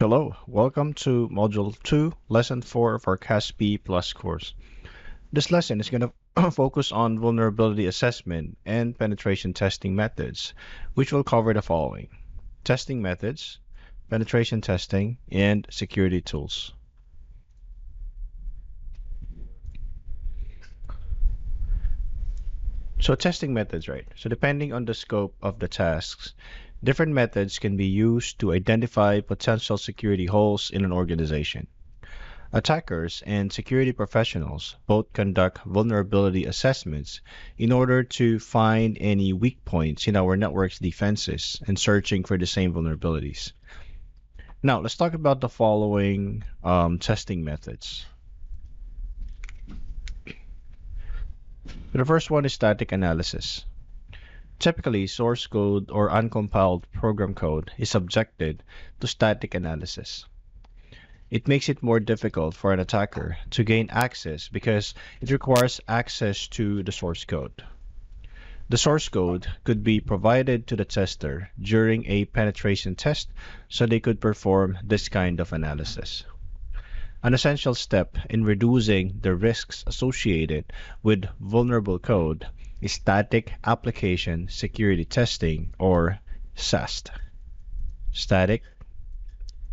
Hello, welcome to Module 2, Lesson 4 of our CASP Plus course. This lesson is going to focus on vulnerability assessment and penetration testing methods, which will cover the following: testing methods, penetration testing, and security tools. So testing methods, right? So depending on the scope of the tasks, different methods can be used to identify potential security holes in an organization. Attackers and security professionals both conduct vulnerability assessments in order to find any weak points in our network's defenses and searching for the same vulnerabilities. Now, let's talk about the following testing methods. The first one is static analysis. Typically, source code or uncompiled program code is subjected to static analysis. It makes it more difficult for an attacker to gain access because it requires access to the source code. The source code could be provided to the tester during a penetration test so they could perform this kind of analysis. An essential step in reducing the risks associated with vulnerable code is static application security testing, or SAST. Static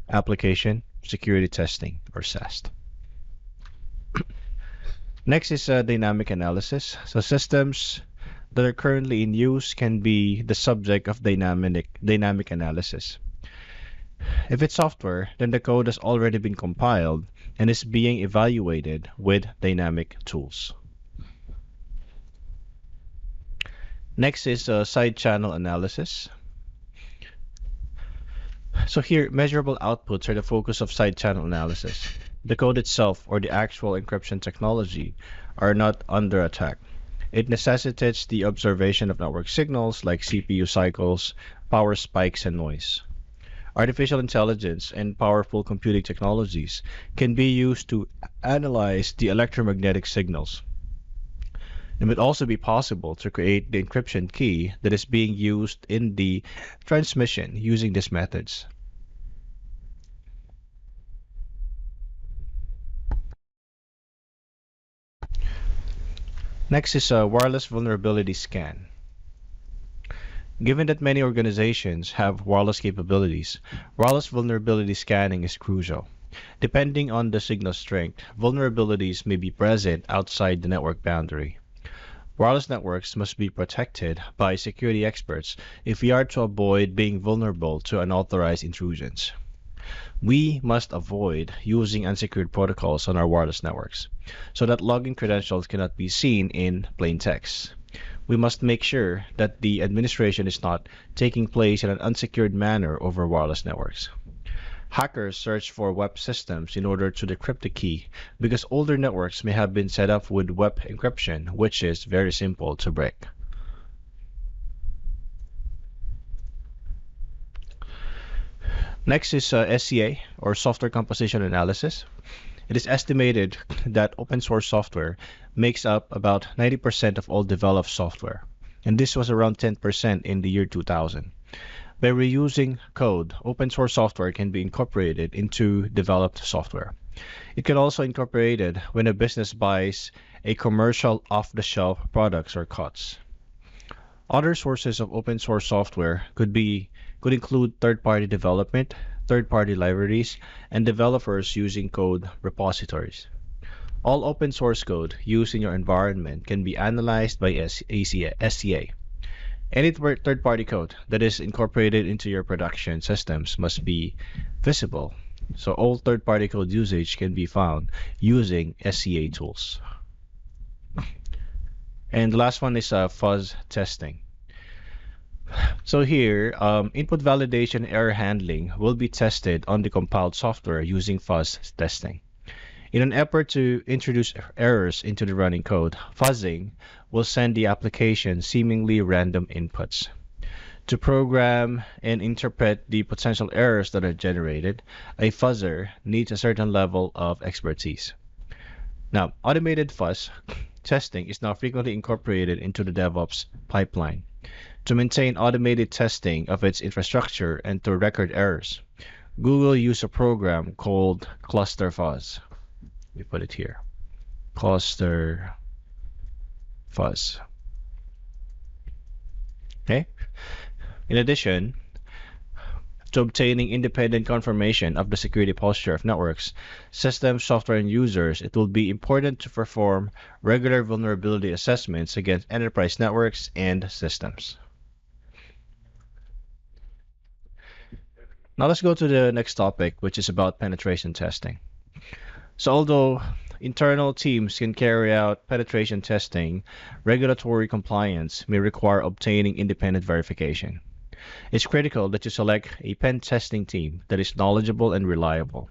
application security testing, or SAST. Next is dynamic analysis. So systems that are currently in use can be the subject of dynamic analysis. If it's software, then the code has already been compiled and is being evaluated with dynamic tools. Next is side channel analysis. So here, measurable outputs are the focus of side channel analysis. The code itself or the actual encryption technology are not under attack. It necessitates the observation of network signals like CPU cycles, power spikes, and noise. Artificial intelligence and powerful computing technologies can be used to analyze the electromagnetic signals. It would also be possible to create the encryption key that is being used in the transmission using these methods. Next is a wireless vulnerability scan. Given that many organizations have wireless capabilities, wireless vulnerability scanning is crucial. Depending on the signal strength, vulnerabilities may be present outside the network boundary. Wireless networks must be protected by security experts if we are to avoid being vulnerable to unauthorized intrusions. We must avoid using unsecured protocols on our wireless networks so that login credentials cannot be seen in plain text. We must make sure that the administration is not taking place in an unsecured manner over wireless networks. Hackers search for web systems in order to decrypt the key because older networks may have been set up with web encryption, which is very simple to break. Next is SCA, or Software Composition Analysis. It is estimated that open source software makes up about 90% of all developed software, and this was around 10% in the year 2000. By reusing code, open source software can be incorporated into developed software. It can also be incorporated when a business buys a commercial off-the-shelf products or COTS. Other sources of open source software could include third-party development, third-party libraries, and developers using code repositories. All open source code used in your environment can be analyzed by SCA. Any third-party code that is incorporated into your production systems must be visible, so all third-party code usage can be found using SCA tools. And the last one is fuzz testing. So here, input validation error handling will be tested on the compiled software using fuzz testing. In an effort to introduce errors into the running code, fuzzing will send the application seemingly random inputs. To program and interpret the potential errors that are generated, a fuzzer needs a certain level of expertise. Now, automated fuzz testing is now frequently incorporated into the DevOps pipeline to maintain automated testing of its infrastructure and to record errors. Google used a program called Cluster Fuzz. We put it here. Cluster Fuzz. Okay. In addition to obtaining independent confirmation of the security posture of networks, systems, software, and users, it will be important to perform regular vulnerability assessments against enterprise networks and systems. Now let's go to the next topic, which is about penetration testing. So although internal teams can carry out penetration testing, regulatory compliance may require obtaining independent verification. It's critical that you select a pen testing team that is knowledgeable and reliable.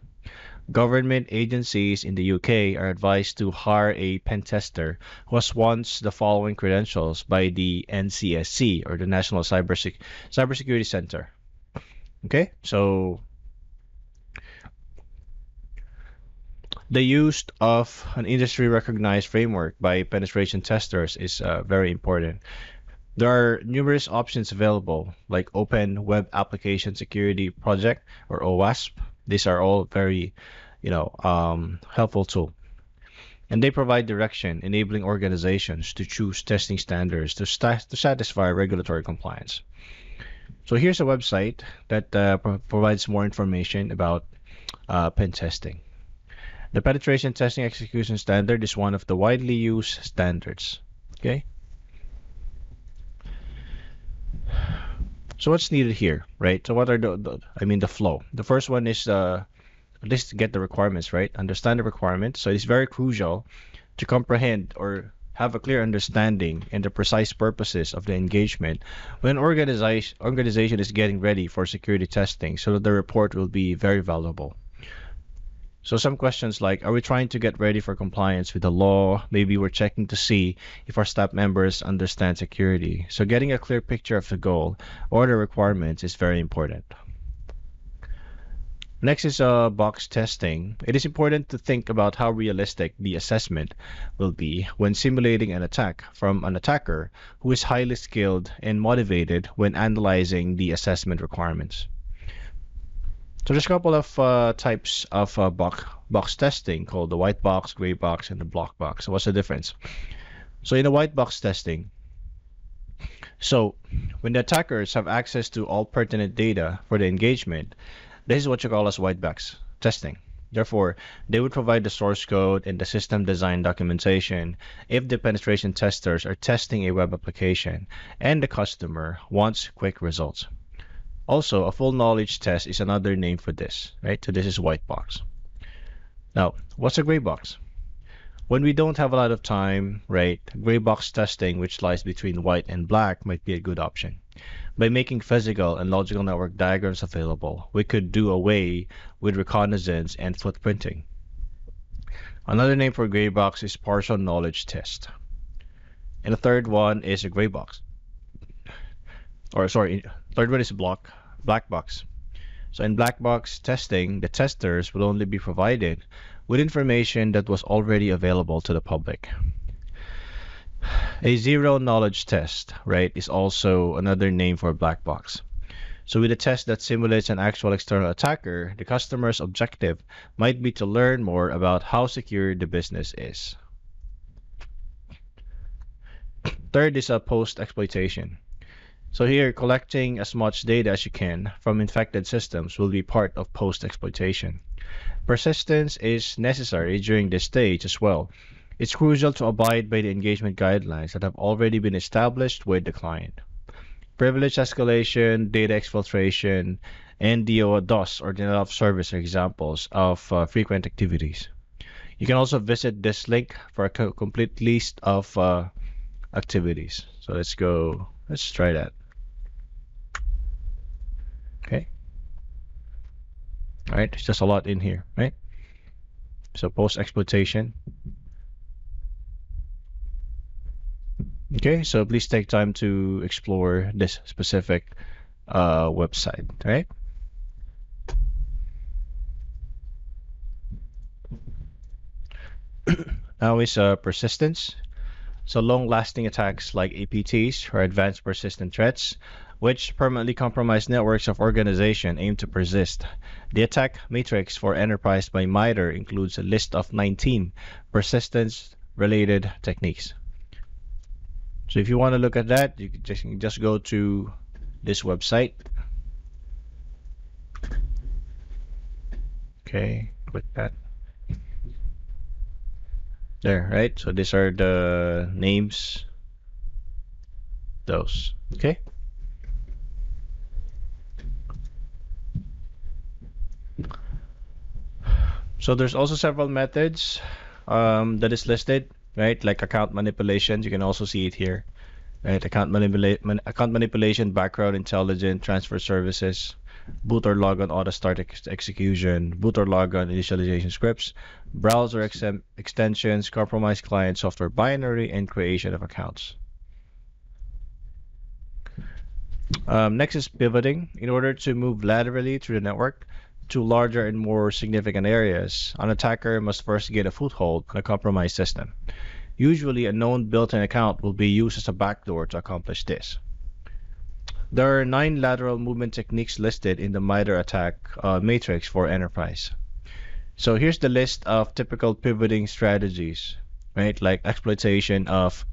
Government agencies in the UK are advised to hire a pen tester who has once the following credentials by the NCSC, or the National Cybersecurity Center. Okay, so the use of an industry-recognized framework by penetration testers is very important. There are numerous options available, like Open Web Application Security Project, or OWASP. These are all very, helpful tools. And they provide direction, enabling organizations to choose testing standards to satisfy regulatory compliance. So here's a website that provides more information about pen testing. The penetration testing execution standard is one of the widely used standards. Okay. So what's needed here, right? So what are the flow? The first one is at least to get the requirements, right? Understand the requirements. So it's very crucial to comprehend or have a clear understanding and the precise purposes of the engagement when an organization is getting ready for security testing, so that the report will be very valuable. So some questions like, are we trying to get ready for compliance with the law? Maybe we're checking to see if our staff members understand security. So getting a clear picture of the goal or the requirements is very important. Next is box testing. It is important to think about how realistic the assessment will be when simulating an attack from an attacker who is highly skilled and motivated when analyzing the assessment requirements. So there's a couple of types of box testing called the white box, gray box, and the black box. So what's the difference? So in the white box testing, so when the attackers have access to all pertinent data for the engagement, this is what you call as white box testing. Therefore, they would provide the source code and the system design documentation if the penetration testers are testing a web application and the customer wants quick results. Also, a full knowledge test is another name for this, right? So this is white box. Now, what's a gray box? When we don't have a lot of time, right, gray box testing, which lies between white and black, might be a good option. By making physical and logical network diagrams available, we could do away with reconnaissance and footprinting. Another name for gray box is partial knowledge test. And the third one is a gray box. Third one is black box. So in black box testing, the testers will only be provided with information that was already available to the public. A zero knowledge test, right, is also another name for a black box. So with a test that simulates an actual external attacker, the customer's objective might be to learn more about how secure the business is. Third is a post-exploitation. So here, collecting as much data as you can from infected systems will be part of post-exploitation. Persistence is necessary during this stage as well. It's crucial to abide by the engagement guidelines that have already been established with the client. Privilege escalation, data exfiltration, and DOS, or denial of service, are examples of frequent activities. You can also visit this link for a complete list of activities. So let's try that. Okay. All right, there's just a lot in here, right? So post-exploitation. Okay, so please take time to explore this specific website, right? Now is persistence. So long-lasting attacks like APTs, or advanced persistent threats, which permanently compromise networks of organization aim to persist. The attack matrix for enterprise by MITRE includes a list of 19 persistence-related techniques. So if you want to look at that, you can just go to this website. Okay, click that. There, right? So these are the names. Those. Okay. So there's also several methods that is listed, right? Like account manipulation. You can also see it here, right? Account manipulation, background intelligence, transfer services, boot or logon auto start execution, boot or logon initialization scripts, browser extensions, compromise client software binary, and creation of accounts. Next is pivoting. In order to move laterally through the network to larger and more significant areas, an attacker must first get a foothold on a compromised system. Usually, a known built-in account will be used as a backdoor to accomplish this. There are 9 lateral movement techniques listed in the MITRE attack matrix for enterprise. So here's the list of typical pivoting strategies, right? Like exploitation of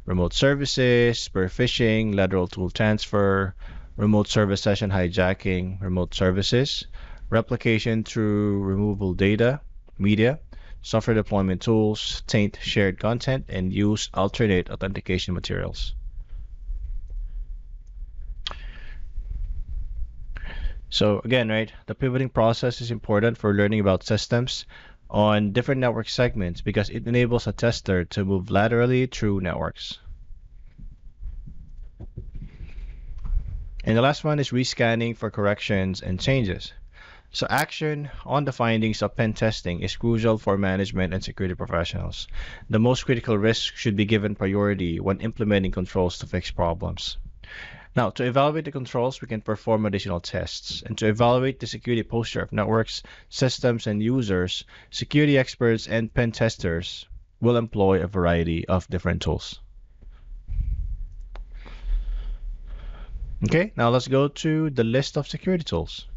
remote services, spear phishing, lateral tool transfer, remote service session hijacking, remote services, replication through removable data, media, software deployment tools, taint shared content, and use alternate authentication materials. So again, right, the pivoting process is important for learning about systems on different network segments because it enables a tester to move laterally through networks. And the last one is rescanning for corrections and changes. So action on the findings of pen testing is crucial for management and security professionals. The most critical risks should be given priority when implementing controls to fix problems. Now, to evaluate the controls, we can perform additional tests. And to evaluate the security posture of networks, systems, and users, security experts and pen testers will employ a variety of different tools. Okay, now let's go to the list of security tools.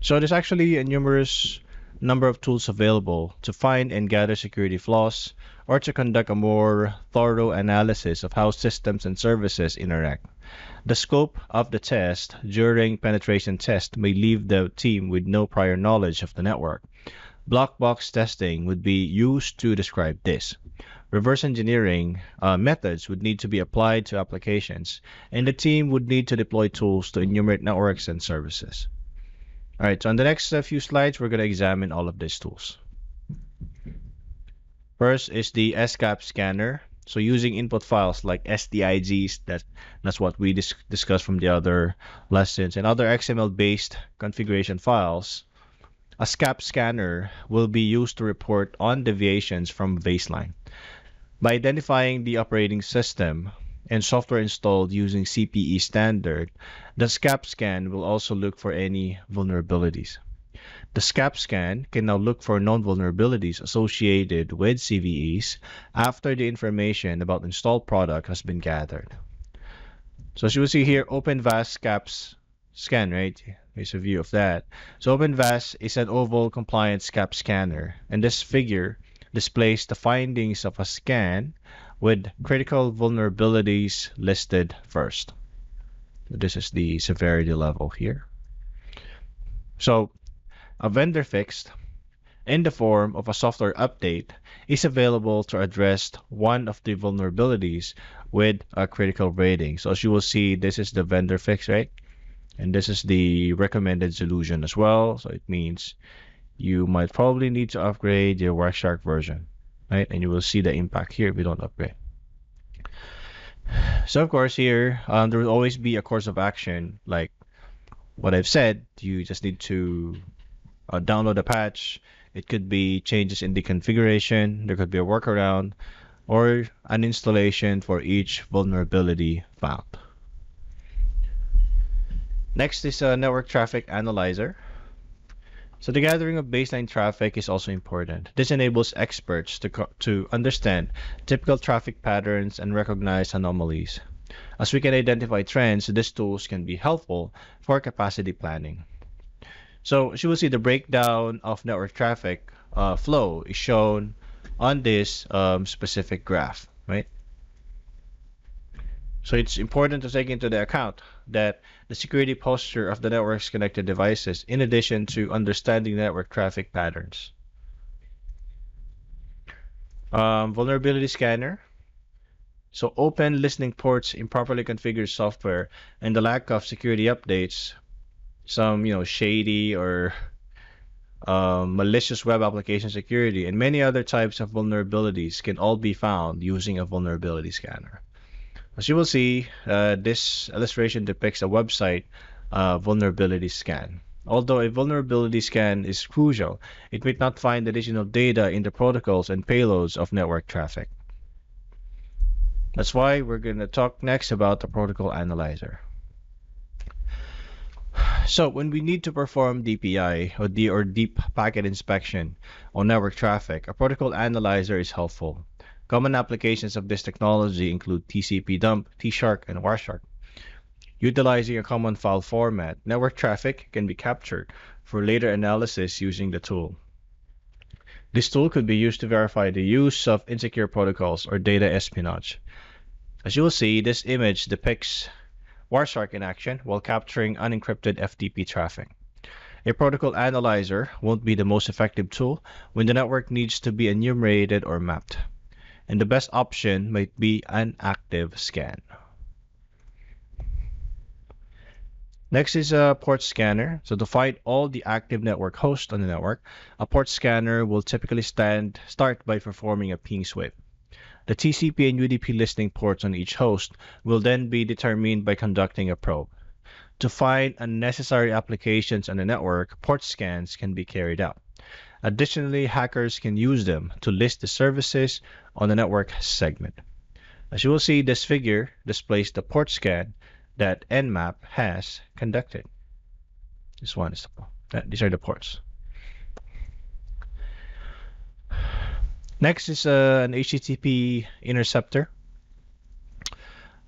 So there's actually a numerous number of tools available to find and gather security flaws or to conduct a more thorough analysis of how systems and services interact. The scope of the test during penetration test may leave the team with no prior knowledge of the network. Black box testing would be used to describe this. Reverse engineering methods would need to be applied to applications, and the team would need to deploy tools to enumerate networks and services. All right, so on the next few slides, we're going to examine all of these tools. First is the SCAP scanner. So using input files like STIGs, that's what we discussed from the other lessons, and other XML-based configuration files, a SCAP scanner will be used to report on deviations from baseline. By identifying the operating system and software installed using CPE standard, the SCAP scan will also look for any vulnerabilities. The SCAP scan can now look for known vulnerabilities associated with CVEs after the information about installed product has been gathered. So as you will see here, OpenVAS SCAP scan, right? Here's a view of that. So OpenVAS is an oval compliant SCAP scanner, and this figure displays the findings of a scan with critical vulnerabilities listed first. This is the severity level here. So a vendor fix in the form of a software update is available to address one of the vulnerabilities with a critical rating. So as you will see, this is the vendor fix, right? And this is the recommended solution as well. So it means you might probably need to upgrade your Wireshark version, right? And you will see the impact here if you don't upgrade. So of course here, there will always be a course of action. Like what I've said, you just need to download a patch. It could be changes in the configuration. There could be a workaround or an installation for each vulnerability found. Next is a network traffic analyzer. So the gathering of baseline traffic is also important. This enables experts to understand typical traffic patterns and recognize anomalies. As we can identify trends, these tools can be helpful for capacity planning. So as you will see, the breakdown of network traffic flow is shown on this specific graph, right? So it's important to take into the account that the security posture of the network's connected devices, in addition to understanding network traffic patterns. Vulnerability scanner. So open listening ports, improperly configured software, and the lack of security updates, some shady or malicious web application security, and many other types of vulnerabilities can all be found using a vulnerability scanner. As you will see, this illustration depicts a website vulnerability scan. Although a vulnerability scan is crucial, it may not find additional data in the protocols and payloads of network traffic. That's why we're going to talk next about the protocol analyzer. So when we need to perform DPI or deep packet inspection on network traffic, a protocol analyzer is helpful. Common applications of this technology include TCP dump, T-Shark, and Wireshark. Utilizing a common file format, network traffic can be captured for later analysis using the tool. This tool could be used to verify the use of insecure protocols or data espionage. As you will see, this image depicts Wireshark in action while capturing unencrypted FTP traffic. A protocol analyzer won't be the most effective tool when the network needs to be enumerated or mapped, and the best option might be an active scan. Next is a port scanner. So to find all the active network hosts on the network, a port scanner will typically start by performing a ping sweep. The TCP and UDP listening ports on each host will then be determined by conducting a probe. To find unnecessary applications on the network, port scans can be carried out. Additionally, hackers can use them to list the services on the network segment. As you will see, this figure displays the port scan that Nmap has conducted. This one is these are the ports. Next is an HTTP interceptor.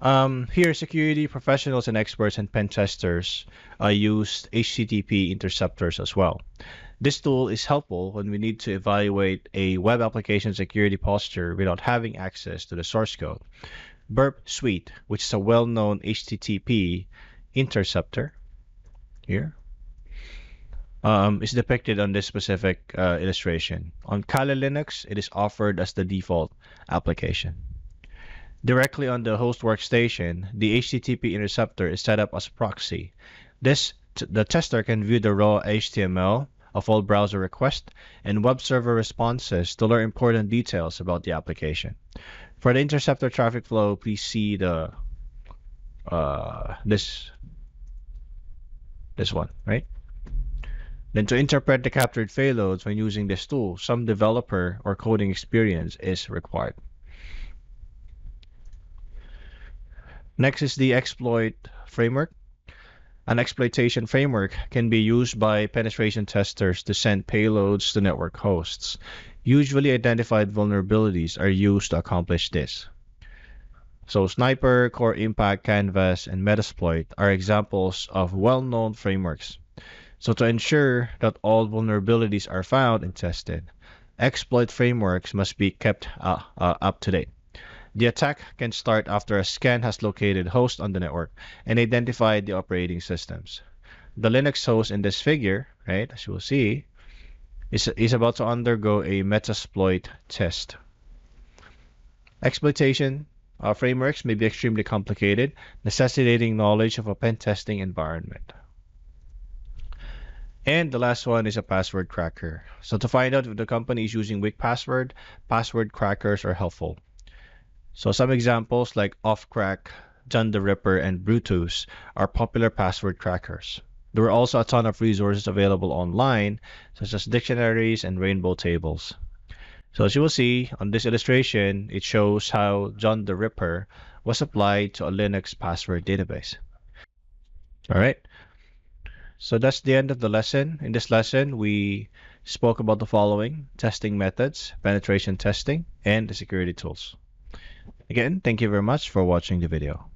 Here, security professionals and experts and pen testers use HTTP interceptors as well. This tool is helpful when we need to evaluate a web application security posture without having access to the source code. Burp Suite, which is a well-known HTTP interceptor here, is depicted on this specific illustration. On Kali Linux, it is offered as the default application. Directly on the host workstation, the HTTP interceptor is set up as a proxy. The tester can view the raw HTML of all browser requests and web server responses to learn important details about the application. For the interceptor traffic flow, please see the this one, right? Then to interpret the captured payloads when using this tool, some developer or coding experience is required. Next is the exploit framework. An exploitation framework can be used by penetration testers to send payloads to network hosts. Usually identified vulnerabilities are used to accomplish this. So Sniper, Core Impact, Canvas, and Metasploit are examples of well-known frameworks. So to ensure that all vulnerabilities are found and tested, exploit frameworks must be kept up to date. The attack can start after a scan has located hosts on the network and identified the operating systems. The Linux host in this figure, right, as you will see, is about to undergo a Metasploit test. Exploitation frameworks may be extremely complicated, necessitating knowledge of a pen testing environment. And the last one is a password cracker. So to find out if the company is using weak password crackers are helpful. So some examples like Offcrack, John the Ripper, and Brutus are popular password crackers. There are also a ton of resources available online, such as dictionaries and rainbow tables. So as you will see on this illustration, it shows how John the Ripper was applied to a Linux password database. All right. So that's the end of the lesson. In this lesson, we spoke about the following: testing methods, penetration testing, and the security tools. Again, thank you very much for watching the video.